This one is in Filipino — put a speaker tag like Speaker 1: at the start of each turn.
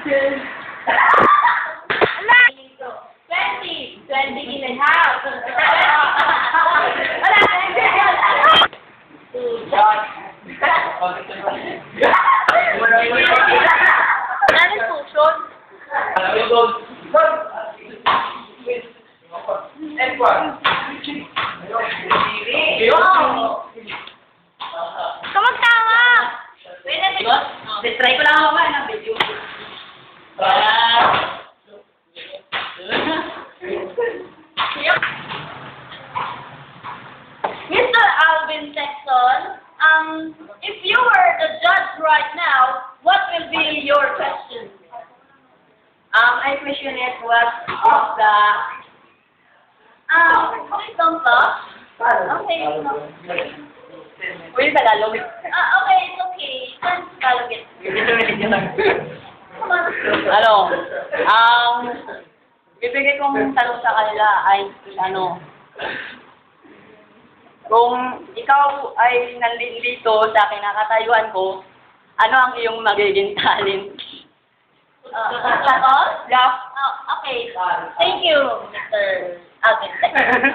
Speaker 1: 20 in and half. Wala, natin susunod. Kamagtawa! Wait a minute. Try ko lang ako ng video. Mr. Alvin Sexton, if you were the judge right now, what will be your question?
Speaker 2: I question it what of the
Speaker 1: Okay.
Speaker 2: Uy, Tagalog.
Speaker 1: Okay, it's okay. You can Tagalog it. Come on.
Speaker 2: Ano? Bibigay kong tanong sa kanila ay kung ikaw ay nandito sa kinakatayuan ko, ano ang iyong magiging talent?
Speaker 1: That's all?
Speaker 2: Yeah.
Speaker 1: Okay. Thank you, Mr. Alvin Sexton.